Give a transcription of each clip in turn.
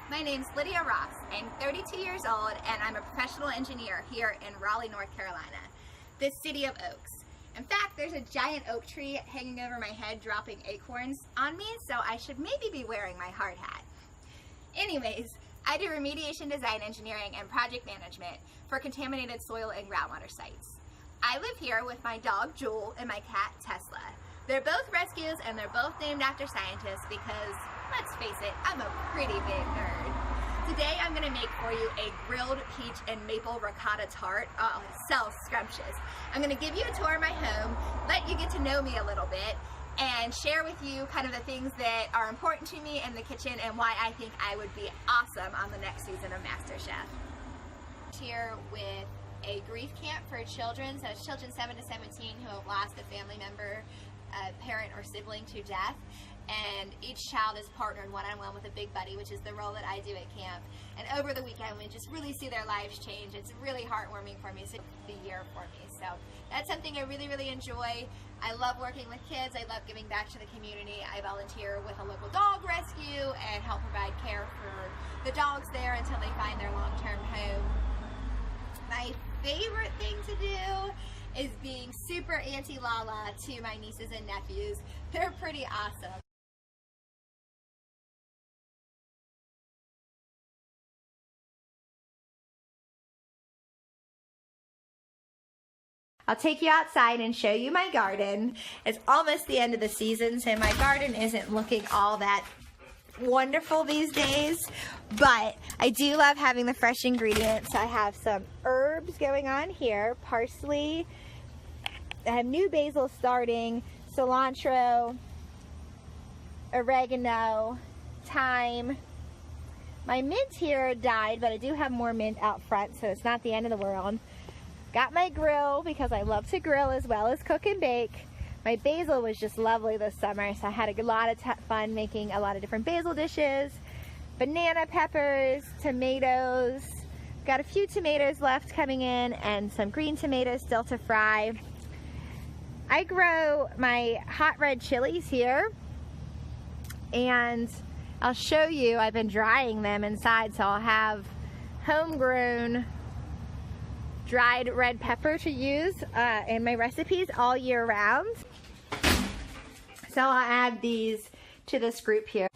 My name's Lydia Ross. I'm 32 years old and I'm a professional engineer here in Raleigh, North Carolina, the city of oaks. In fact, there's a giant oak tree hanging over my head dropping acorns on me, so I should maybe be wearing my hard hat. Anyways, I do remediation design engineering and project management for contaminated soil and groundwater sites. I live here with my dog Jewel and my cat Tesla. They're both rescues and they're both named after scientists because, let's face it, I'm a pretty big nerd. Today I'm going to make for you a grilled peach and maple ricotta tart. Oh, it smells scrumptious. I'm going to give you a tour of my home, let you get to know me a little bit, and share with you kind of the things that are important to me in the kitchen and why I think I would be awesome on the next season of MasterChef. Here with a grief camp for children, so it's children 7 to 17 who have lost a family member, parent or sibling to death, and each child is partnered one-on-one with a big buddy, which is the role that I do at camp. And over the weekend we just really see their lives change. It's really heartwarming for me. It's the year for me, so that's something I really enjoy. I love working with kids. I love giving back to the community. I volunteer with a local dog rescue and help provide care for the dogs there until they find their long-term home. My favorite thing to do is being super Auntie Lala to my nieces and nephews. They're pretty awesome. I'll take you outside and show you my garden. It's almost the end of the season, so my garden isn't looking all that wonderful these days, but I do love having the fresh ingredients. I have some herbs going on here, parsley, I have new basil starting, cilantro, oregano, thyme. My mint here died, but I do have more mint out front, so it's not the end of the world. Got my grill because I love to grill as well as cook and bake. My basil was just lovely this summer, so I had a lot of fun making a lot of different basil dishes. Banana peppers, tomatoes. Got a few tomatoes left coming in and some green tomatoes still to fry. I grow my hot red chilies here, and I'll show you, I've been drying them inside, so I'll have homegrown dried red pepper to use in my recipes all year round. So I'll add these to this group here.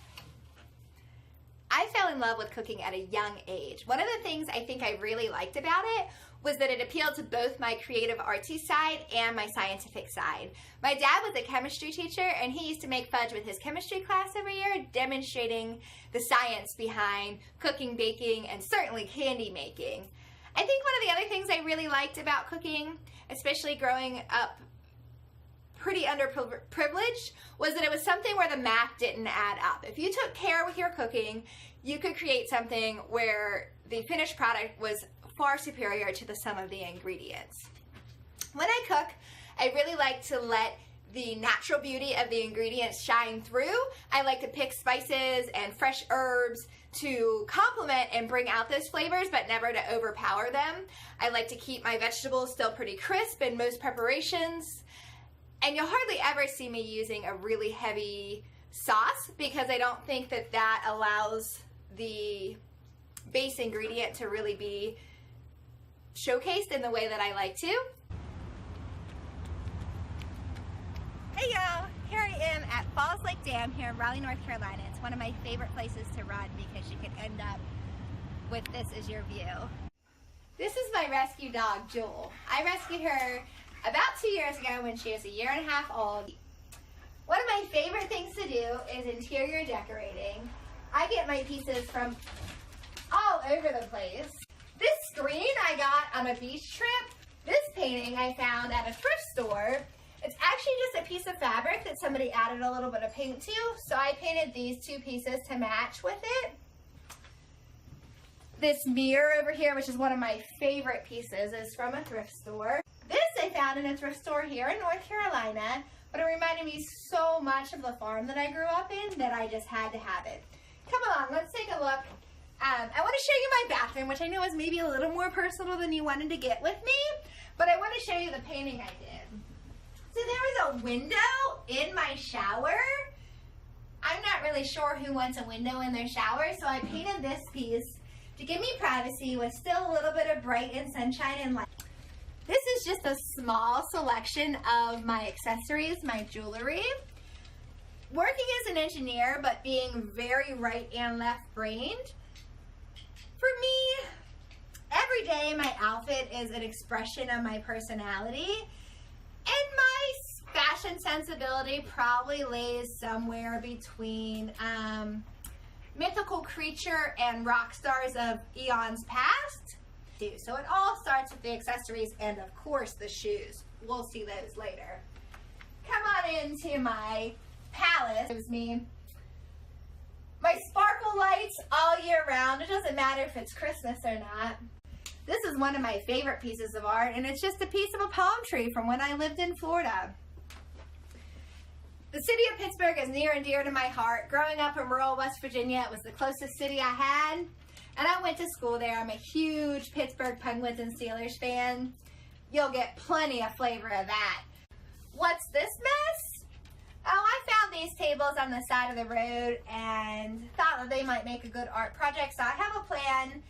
I fell in love with cooking at a young age. One of the things I think I really liked about it was that it appealed to both my creative artsy side and my scientific side. My dad was a chemistry teacher and he used to make fudge with his chemistry class every year, demonstrating the science behind cooking, baking, and certainly candy making. I think one of the other things I really liked about cooking, especially growing up pretty underprivileged, was that it was something where the math didn't add up. If you took care with your cooking, you could create something where the finished product was far superior to the sum of the ingredients. When I cook, I really like to let the natural beauty of the ingredients shine through. I like to pick spices and fresh herbs to complement and bring out those flavors, but never to overpower them. I like to keep my vegetables still pretty crisp in most preparations. And you'll hardly ever see me using a really heavy sauce because I don't think that that allows the base ingredient to really be showcased in the way that I like to. Hey y'all, here I am at Falls Lake Dam here in Raleigh, North Carolina. It's one of my favorite places to run because you can end up with this as your view. This is my rescue dog, Jewel. I rescued her about 2 years ago when she was 1.5 years old. One of my favorite things to do is interior decorating. I get my pieces from all over the place. This screen I got on a beach trip. This painting I found at a thrift store. It's actually just a piece of fabric that somebody added a little bit of paint to, so I painted these two pieces to match with it. This mirror over here, which is one of my favorite pieces, is from a thrift store. This I found in a thrift store here in North Carolina, but it reminded me so much of the farm that I grew up in that I just had to have it. Come along, let's take a look. I want to show you my bathroom, which I know is maybe a little more personal than you wanted to get with me, but I want to show you the painting I did. So there was a window in my shower I'm not really sure who wants a window in their shower, so I painted this piece to give me privacy with still a little bit of bright and sunshine and light. This is just a small selection of my accessories, my jewelry. Working as an engineer, but being very right and left brained, for me, every day my outfit is an expression of my personality, and my fashion sensibility probably lays somewhere between mythical creature and rock stars of eons past. So it all starts with the accessories and of course the shoes. We'll see those later. Come on into my palace. It was me. My sparkle lights all year round. It doesn't matter if it's Christmas or not. This is one of my favorite pieces of art, and it's just a piece of a palm tree from when I lived in Florida. The city of Pittsburgh is near and dear to my heart. Growing up in rural West Virginia, it was the closest city I had, and I went to school there. I'm a huge Pittsburgh Penguins and Steelers fan. You'll get plenty of flavor of that. What's this mess? Oh, I found these tables on the side of the road and thought that they might make a good art project, so I have a plan.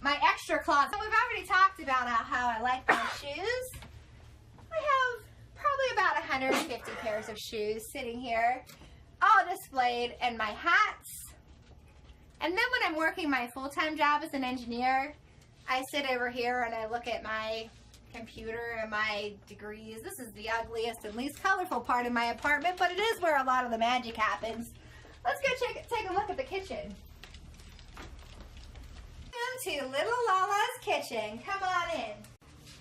My extra closet. We've already talked about how I like my shoes. I have probably about 150 pairs of shoes sitting here, all displayed, and my hats. And then when I'm working my full-time job as an engineer, I sit over here and I look at my computer and my degrees. This is the ugliest and least colorful part of my apartment, but it is where a lot of the magic happens. Let's go take a look at the kitchen. To Little Lala's kitchen. Come on in.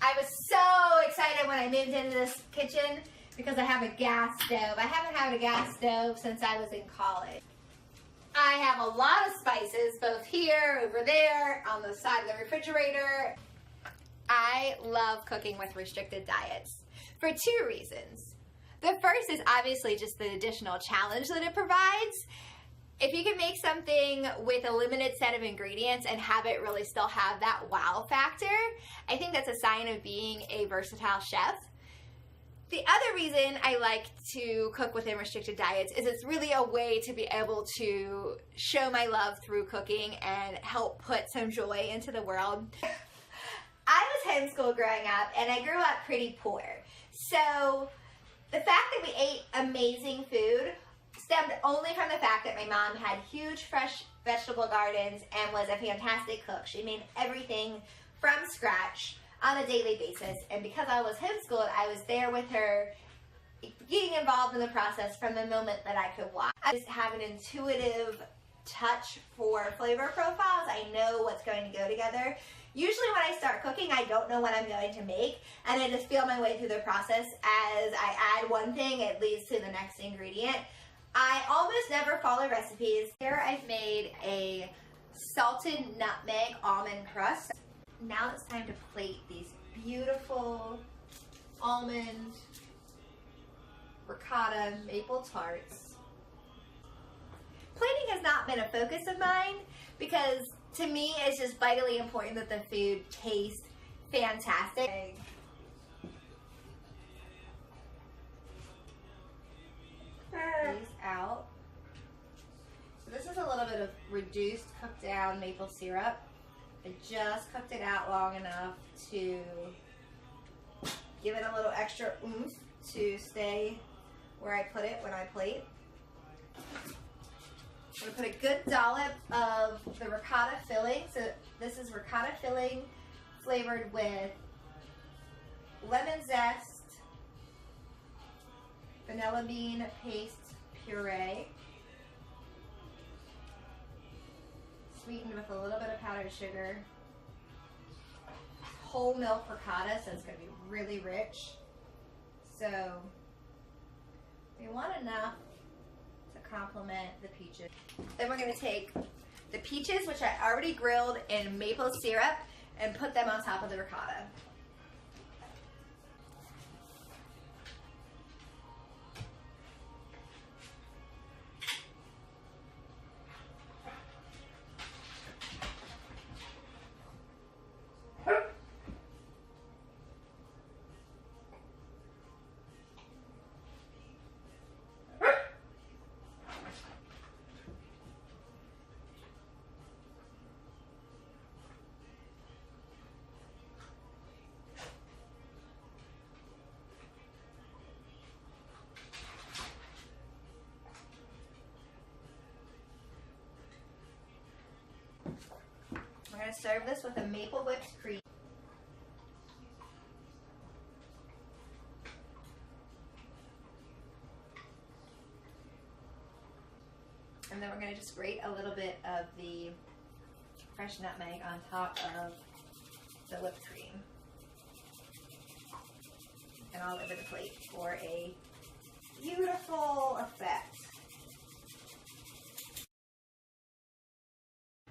I was so excited when I moved into this kitchen because I have a gas stove. I haven't had a gas stove since I was in college. I have a lot of spices, both here, over there, on the side of the refrigerator. I love cooking with restricted diets for two reasons. The first is obviously just the additional challenge that it provides. If you can make something with a limited set of ingredients and have it really still have that wow factor, I think that's a sign of being a versatile chef. The other reason I like to cook within restricted diets is it's really a way to be able to show my love through cooking and help put some joy into the world. I was homeschooled growing up and I grew up pretty poor. So the fact that we ate amazing food stemmed only from the fact that my mom had huge fresh vegetable gardens and was a fantastic cook. She made everything from scratch on a daily basis, and because I was homeschooled, I was there with her, getting involved in the process from the moment that I could watch. I just have an intuitive touch for flavor profiles. I know what's going to go together. Usually when I start cooking, I don't know what I'm going to make, and I just feel my way through the process. As I add one thing, it leads to the next ingredient. I almost never follow recipes. Here I've made a salted nutmeg almond crust. Now it's time to plate these beautiful almond ricotta maple tarts. Plating has not been a focus of mine because to me it's just vitally important that the food tastes fantastic. These out. So this is a little bit of reduced, cooked down maple syrup. I just cooked it out long enough to give it a little extra oomph to stay where I put it when I plate. I'm going to put a good dollop of the ricotta filling. So this is ricotta filling flavored with lemon zest, vanilla bean paste puree, sweetened with a little bit of powdered sugar, whole milk ricotta, so it's going to be really rich. So we want enough to complement the peaches. Then we're going to take the peaches, which I already grilled in maple syrup, and put them on top of the ricotta. We're going to serve this with a maple whipped cream. And then we're going to just grate a little bit of the fresh nutmeg on top of the whipped cream. And all over the plate for a beautiful effect.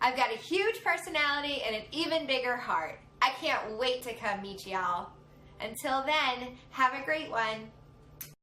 I've got a huge personality and an even bigger heart. I can't wait to come meet y'all. Until then, have a great one.